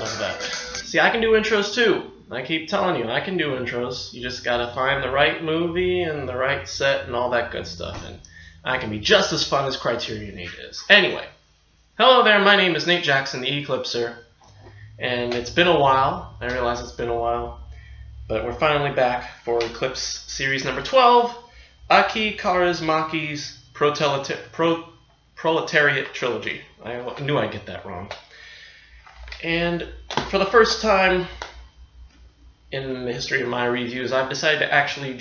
of that. See, I can do intros too. I keep telling you, I can do intros. You just gotta find the right movie and the right set and all that good stuff. And I can be just as fun as Criterion 8 is. Anyway, hello there, my name is Nate Jackson, the Eclipser. And it's been a while. I realize it's been a while. But we're finally back for Eclipse series number 12, Aki Karismaki's Proletariat Trilogy. I knew I'd get that wrong. And for the first time in the history of my reviews, I've decided to actually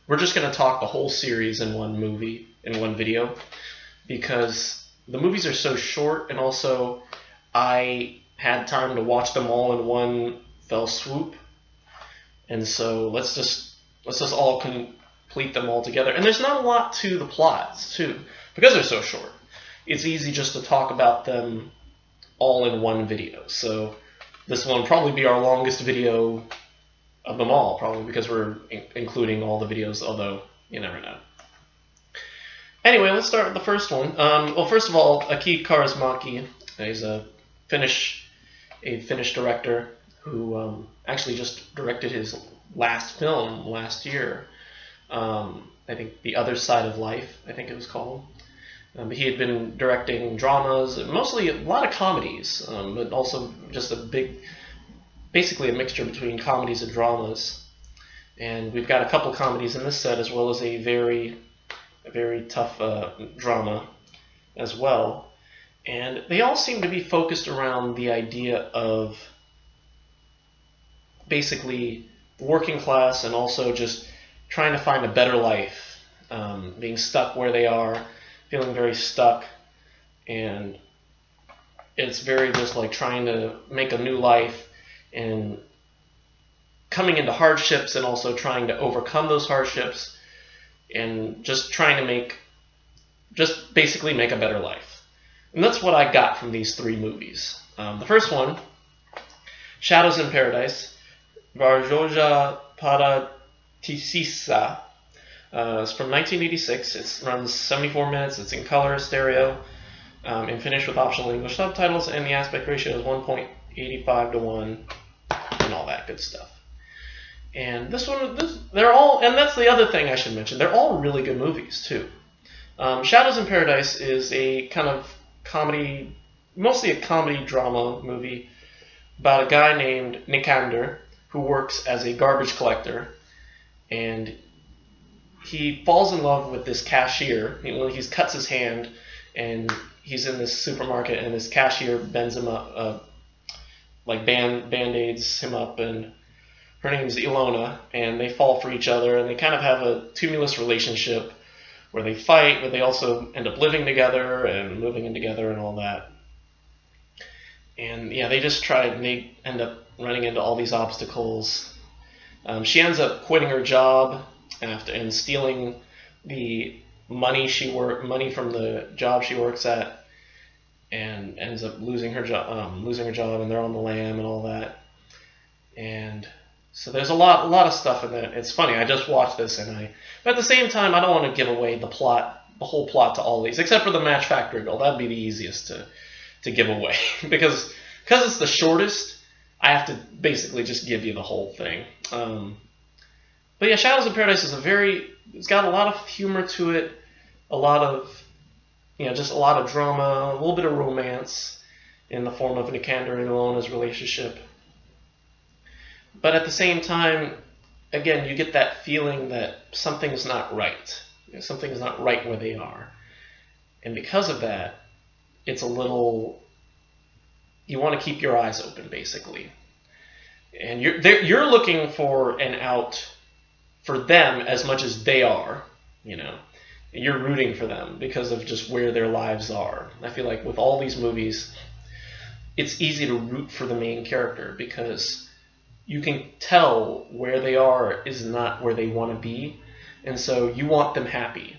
we're just going to talk the whole series in one video, because the movies are so short, and also I had time to watch them all in one fell swoop. And so let's just all complete them all together. And there's not a lot to the plots, too, because they're so short. It's easy just to talk about them all in one video. So this one will probably be our longest video of them all, probably because we're including all the videos, although you never know. Anyway, let's start with the first one. Well, first of all, Aki Karismaki is a Finnish director who actually just directed his last film last year. I think The Other Side of Life, I think it was called. He had been directing dramas, mostly a lot of comedies, but also just basically a mixture between comedies and dramas. And we've got a couple comedies in this set, as well as a very tough drama as well. And they all seem to be focused around the idea of basically working class and also just trying to find a better life, being stuck where they are, feeling very stuck, and it's very just like trying to make a new life and coming into hardships and also trying to overcome those hardships and just trying to basically make a better life. And that's what I got from these three movies. The first one, Shadows in Paradise, Varjoja Paratisisa. It's from 1986. It runs 74 minutes. It's in color, stereo, in Finnish with optional English subtitles, and the aspect ratio is 1.85 to 1, and all that good stuff. And they're all, and that's the other thing I should mention, they're all really good movies too. Shadows in Paradise is a kind of comedy, mostly a comedy drama movie about a guy named Nikander who works as a garbage collector, and he falls in love with this cashier. He cuts his hand, and he's in this supermarket, and this cashier bends him up, like band-aids him up, and her name's Ilona, and they fall for each other, and they kind of have a tumultuous relationship where they fight, but they also end up living together and moving in together and all that. And yeah, they end up running into all these obstacles. She ends up quitting her job and stealing the money from the job she works at, and ends up losing her job, and they're on the lam and all that. And so there's a lot of stuff in that. It's funny, I just watched this, but at the same time, I don't want to give away the whole plot to all these, except for the Match Factory girl. That'd be the easiest to give away, because it's the shortest. I have to basically just give you the whole thing. But yeah, Shadows in Paradise is it's got a lot of humor to it, just a lot of drama, a little bit of romance in the form of Nikander and Ilona's relationship. But at the same time, again, you get that feeling that something's not right. Something's not right where they are. And because of that, it's you want to keep your eyes open, basically. And you're looking for an out for them as much as they are, You're rooting for them because of just where their lives are. I feel like with all these movies, it's easy to root for the main character because you can tell where they are is not where they want to be, and so you want them happy.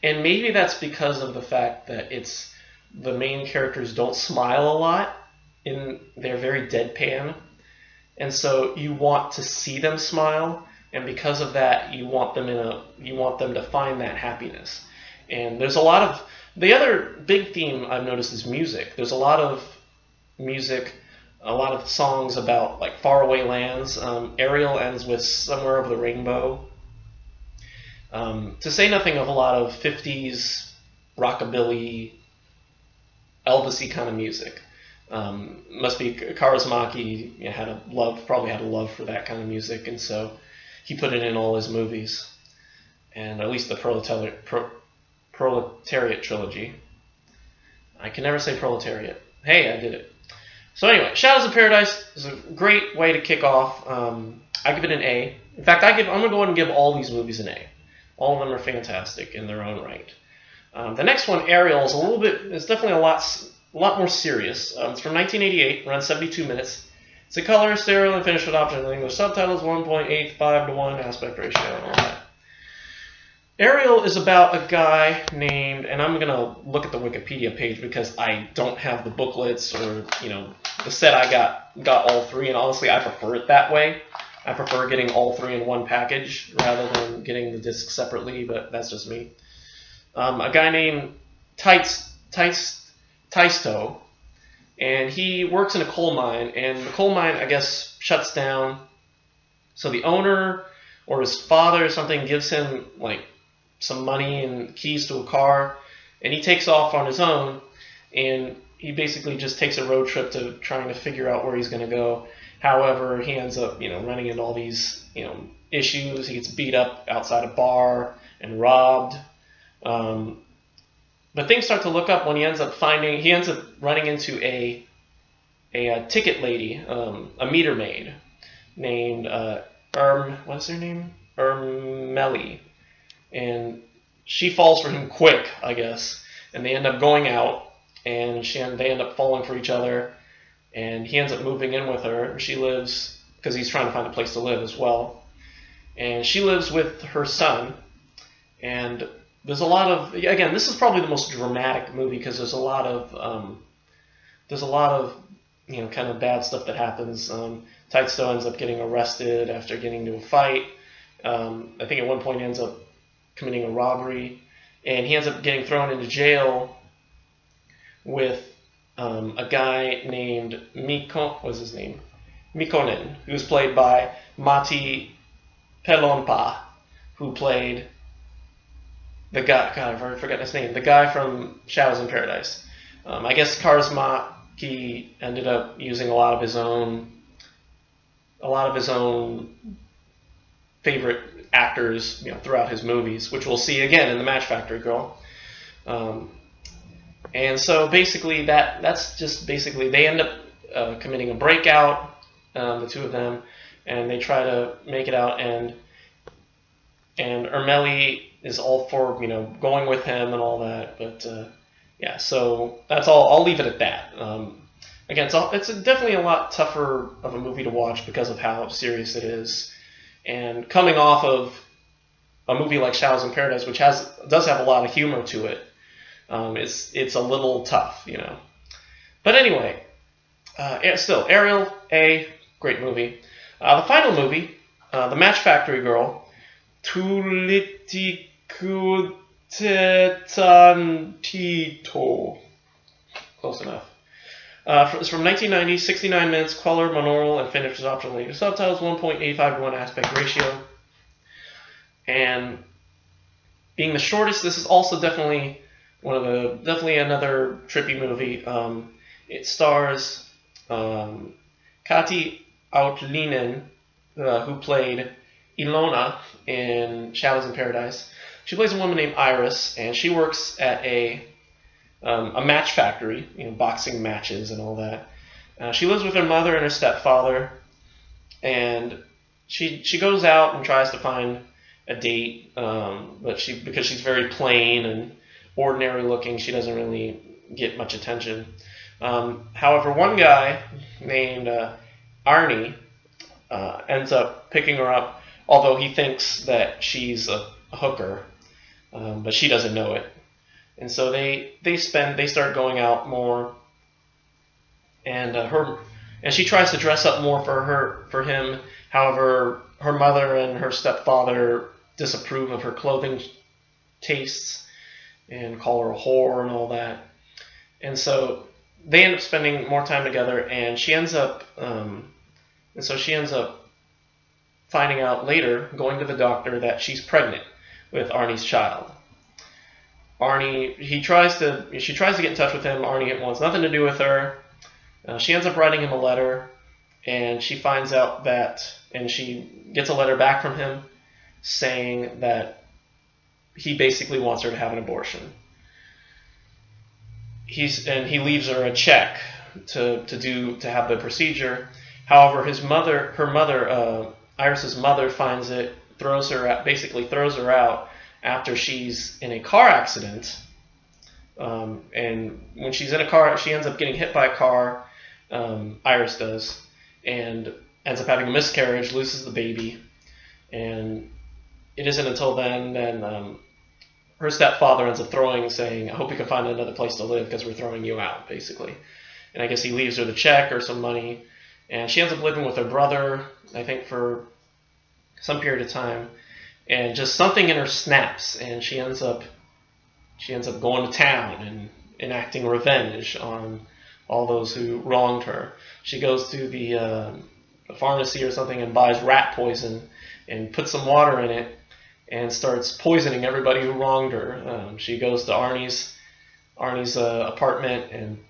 And maybe that's because of the fact that the main characters don't smile a lot, they're very deadpan, and so you want to see them smile, and because of that, you want them to find that happiness. And there's a lot of the other big theme I've noticed is music. There's a lot of music a lot of songs about like faraway lands. Ariel ends with Somewhere Over the Rainbow. To say nothing of a lot of 50s rockabilly, Elvis-y kind of music. Must be Karismaki probably had a love for that kind of music, and so he put it in all his movies, and at least the Proletariat trilogy. I can never say Proletariat. Hey, I did it. So anyway, Shadows of Paradise is a great way to kick off. I give it an A. In fact, I'm going to go ahead and give all these movies an A. All of them are fantastic in their own right. The next one, Ariel, is definitely a lot more serious. It's from 1988, runs 72 minutes. It's a color, stereo, and finished with optional English subtitles, 1.85 to 1 aspect ratio, and all that. Ariel is about a guy named, and I'm going to look at the Wikipedia page because I don't have the booklets or, the set I got all three, and honestly I prefer it that way. I prefer getting all three in one package rather than getting the discs separately, but that's just me. A guy named Taisto, and he works in a coal mine, and the coal mine, I guess, shuts down. So the owner or his father or something gives him like some money and keys to a car, and he takes off on his own, and he basically just takes a road trip to trying to figure out where he's going to go. However, he ends up, running into all these, issues. He gets beat up outside a bar and robbed. But things start to look up when he ends up running into a ticket lady, a meter maid named what's her name? Ermeli. And she falls for him quick, I guess. And they end up going out, and they end up falling for each other. And he ends up moving in with her. She lives, because he's trying to find a place to live as well. And she lives with her son. And there's a lot of, again, this is probably the most dramatic movie because there's a lot of kind of bad stuff that happens. Taisto ends up getting arrested after getting into a fight. I think at one point he ends up committing a robbery, and he ends up getting thrown into jail with a guy named Mikkonen, who's played by Matti Pelonpa, who played the guy, God, I've already forgotten his name, the guy from Shadows in Paradise. I guess Karismaki ended up using a lot of his own favorite actors, throughout his movies, which we'll see again in the Match Factory Girl. And so basically that's just basically they end up committing a breakout, the two of them, and they try to make it out, and Ermeli is all for going with him and all that, but yeah, so that's all. I'll leave it at that. Again, it's definitely a lot tougher of a movie to watch because of how serious it is, and coming off of a movie like Shadows in Paradise, which does have a lot of humor to it, it's a little tough, But anyway, still Ariel, A, great movie. The final movie, The Match Factory Girl, Tulitikutetantito. Close enough. It's from 1990, 69 minutes, color, monaural, and finished with optional English subtitles, 1.85 to 1 aspect ratio. And being the shortest, this is also definitely another trippy movie. It stars Kati Outlinen, who played Ilona in Shadows in Paradise. She plays a woman named Iris, and she works at a match factory, boxing matches and all that. She lives with her mother and her stepfather, and she goes out and tries to find a date, but because she's very plain and ordinary looking, she doesn't really get much attention. However, one guy named Arnie ends up picking her up, although he thinks that she's a hooker, but she doesn't know it. And so they start going out more, and she tries to dress up more for him. However, her mother and her stepfather disapprove of her clothing tastes and call her a whore and all that. And so they end up spending more time together, and she ends up finding out later, going to the doctor, that she's pregnant with Arnie's child. She tries to get in touch with him. Arnie wants nothing to do with her. She ends up writing him a letter, and she finds out and she gets a letter back from him saying that he basically wants her to have an abortion. He leaves her a check to have the procedure. However, Iris's mother finds it, throws her out after she's in a car accident. And when she's in a car, she ends up getting hit by a car. Iris does, and ends up having a miscarriage, loses the baby, and it isn't until then her stepfather ends up saying, "I hope you can find another place to live because we're throwing you out," basically. And I guess he leaves her the check or some money, and she ends up living with her brother, I think, for some period of time, and just something in her snaps, and she ends up going to town and enacting revenge on all those who wronged her. She goes to the pharmacy or something and buys rat poison and puts some water in it and starts poisoning everybody who wronged her. She goes to Arnie's apartment and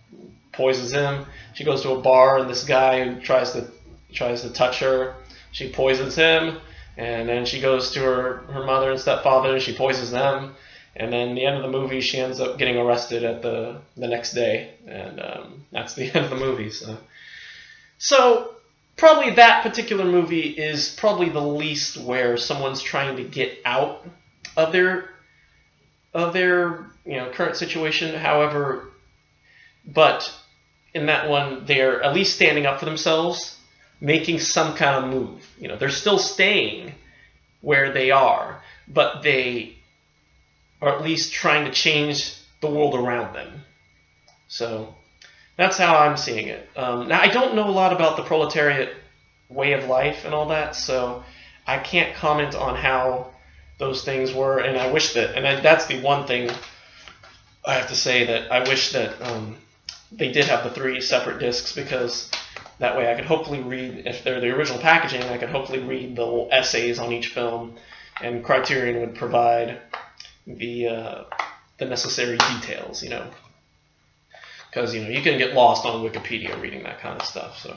poisons him. She goes to a bar, and this guy who tries to touch her, she poisons him. And then she goes to her mother and stepfather, and she poisons them. And then the end of the movie, she ends up getting arrested at the next day, and that's the end of the movie. So probably that particular movie is probably the least where someone's trying to get out of their current situation. However, but in that one, they're at least standing up for themselves, making some kind of move. They're still staying where they are, but they are at least trying to change the world around them. So that's how I'm seeing it. Now, I don't know a lot about the proletariat way of life and all that, so I can't comment on how those things were, and I wish that, and that's the one thing I have to say, that I wish that they did have the 3 separate discs, because that way I could hopefully read, if they're the original packaging, I could hopefully read the little essays on each film, and Criterion would provide the necessary details, because you can get lost on Wikipedia reading that kind of stuff. So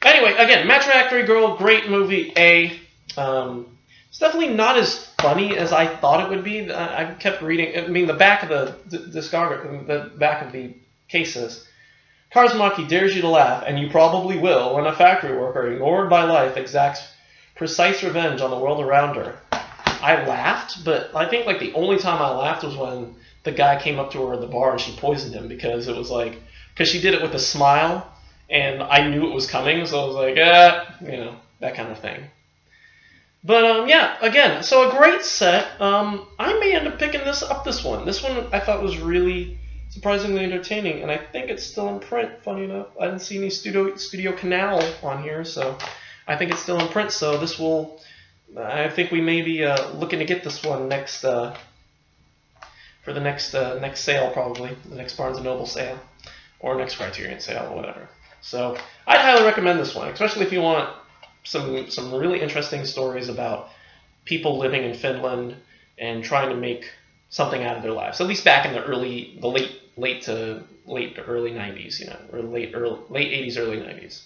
anyway, again, Match Factory Girl, great movie. It's definitely not as funny as I thought it would be. I kept reading. I mean, the back of the discography, the back of the case says, Karismaki dares you to laugh, and you probably will, when a factory worker, ignored by life, exacts precise revenge on the world around her. I laughed, but I think the only time I laughed was when the guy came up to her at the bar and she poisoned him, because it was because she did it with a smile, and I knew it was coming, so I was like, that kind of thing. But yeah, again, so a great set. I may end up picking this one. This one I thought was really surprisingly entertaining, and I think it's still in print, funny enough. I didn't see any Studio Canal on here, so I think it's still in print, so this will... I think we may be looking to get this one next for the next sale, probably the next Barnes & Noble sale or next Criterion sale or whatever. So I'd highly recommend this one, especially if you want some really interesting stories about people living in Finland and trying to make something out of their lives. At least back in the late to early 90s, or late 80s, early 90s.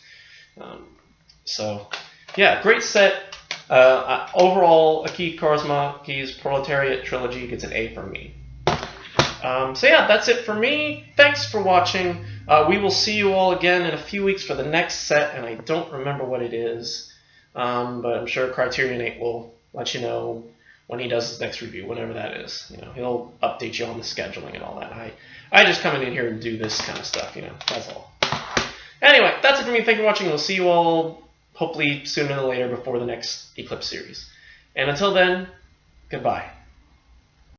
So yeah, great set. Overall, Aki Karismaki's Proletariat Trilogy gets an A from me. So yeah, that's it for me. Thanks for watching. We will see you all again in a few weeks for the next set, and I don't remember what it is, but I'm sure Criterion 8 will let you know when he does his next review, whenever that is. He'll update you on the scheduling and all that. I just come in here and do this kind of stuff, that's all. Anyway, that's it for me. Thank you for watching. We'll see you all hopefully sooner than later before the next Eclipse series. And until then, goodbye.